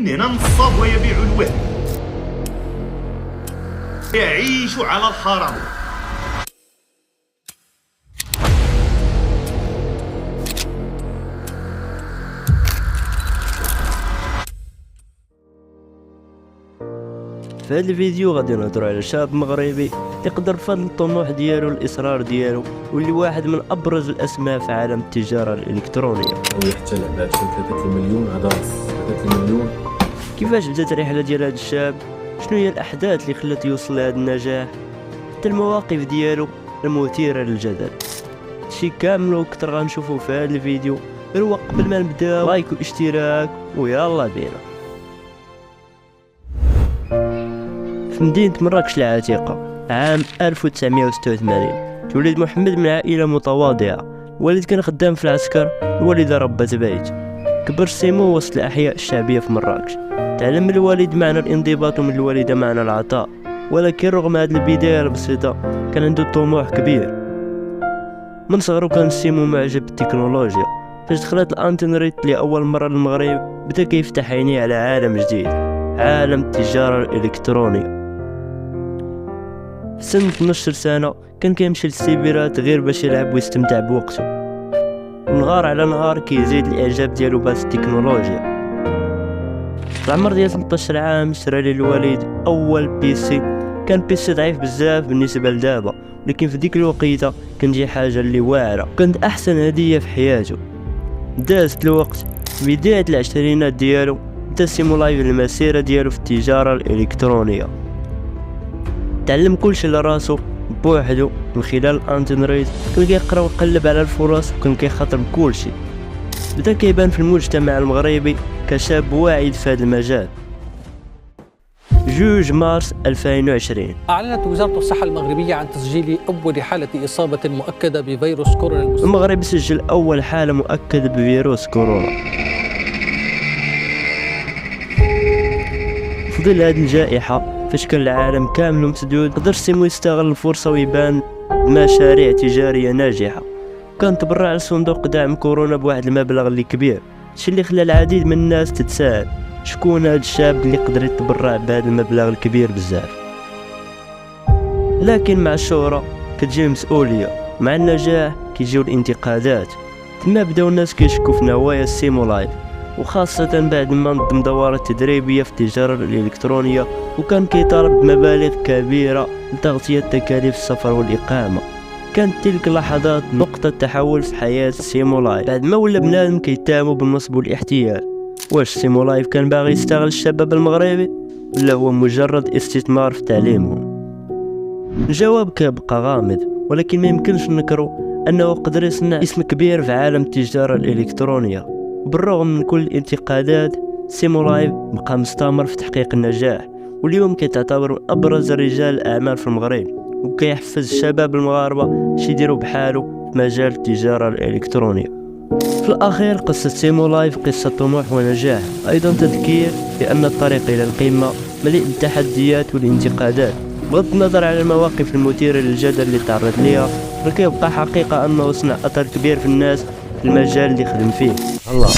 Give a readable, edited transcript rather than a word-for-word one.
هنا نصاب ويبيع الوهم، يعيش على الحرام. في هذا الفيديو غادي نهضروا على شاب مغربي يقدر بفضل الطموح ديالو الاصرار ديالو واللي واحد من ابرز الاسماء في عالم التجاره الالكترونيه. ويحتل بعد 3 مليون هذا 3 مليون. كيفاش بدات الرحله ديال هذا الشاب؟ شنو هي الاحداث اللي خلات يوصل لهذا النجاح؟ حتى المواقف ديالو المثيره للجدل. شي كامل وكثر غنشوفوا في هذا الفيديو. غير قبل ما نبداو لايك واشتراك ويلا بينا. في مدينة مراكش العتيقة عام 1986 تولد محمد من عائلة متواضعة. الوالد كان خدام في العسكر، الوالدة ربة بيت. كبر سيمو وسط الأحياء الشعبية في مراكش. تعلم من الوالد معنى الانضباط ومن الوالدة معنى العطاء، ولكن رغم هذه البداية البسيطة كان عنده طموح كبير. من صغره كان سيمو معجب بالتكنولوجيا. فاش دخلت الانترنت لأول مرة للمغرب بدا كيفتح عينيه على عالم جديد، عالم التجارة الإلكترونية. في سن 12 سنة كان كيمشي للسيبرات غير باش يلعب ويستمتع بوقته. ونهار على نهار كيزيد الإعجاب ديالو بهاد التكنولوجيا. في العمر ديال 13 عام شرى ليه الوالد أول بيسي. كان بيسي ضعيف بزاف بالنسبة لدابا، لكن في ديك الوقيته كان شي حاجة اللي واعرة، كانت أحسن هدية في حياته. دازت الوقت، في بداية العشرينات ديالو بدا سيمو لايف المسيرة ديالو في التجارة الإلكترونية. تعلم كلشي لراسو بوحدو من خلال الانترنت. كان كيقرا ويقلب على الفرص وكان كيخاطر بكلشي. بدا كيبان في المجتمع المغربي كشاب واعد في هذا المجال. 2 مارس 2020 أعلنت وزارة الصحة المغربية عن تسجيل أول حالة إصابة مؤكدة بفيروس كورونا. المغرب سجل أول حالة مؤكدة بفيروس كورونا. في ظل هذه الجائحة فاش كان العالم كامل مسدود، قدر سيمو يستغل الفرصة ويبان مشاريع تجارية ناجحة. كان تبرع لصندوق دعم كورونا بواحد المبلغ اللي كبير، الشيء اللي خلى العديد من الناس تتساءل شكون هذا الشاب اللي قدر يتبرع بهذا المبلغ الكبير بزاف. لكن مع الشهرة كتجي المسؤولية، مع النجاح كيجيو الانتقادات. تما بداو الناس كيشكوا في نوايا سيمو لايف، وخاصة بعد ما نظم دورات تدريبية في التجارة الإلكترونية، وكان كيطالب بمبالغ كبيرة لتغطية تكاليف السفر والإقامة. كانت تلك اللحظات نقطة تحول في حياة سيمو لايف، بعد ما ولا بنادم كيتهموا بالنصب والاحتيال. واش سيمو لايف كان باغي يستغل الشباب المغربي ولا هو مجرد استثمار في تعليمهم؟ الجواب كيبقى غامض، ولكن ما يمكنش ننكروا انه قدر يصنع اسم كبير في عالم التجارة الإلكترونية. بالرغم من كل الانتقادات سيمو لايف بقى مستمر في تحقيق النجاح، واليوم كيتعتبر من ابرز رجال الاعمال في المغرب، وكيحفز الشباب المغاربه باش يديروا بحاله في مجال التجاره الالكترونيه. في الاخير قصه سيمو لايف قصه طموح ونجاح، ايضا تذكير بان الطريق الى القمه مليء بالتحديات والانتقادات. بغض النظر على المواقف المثيره للجدل اللي تعرض ليها، فكيبقى حقيقه انه صنع اثر كبير في الناس في المجال اللي خدم فيه. الله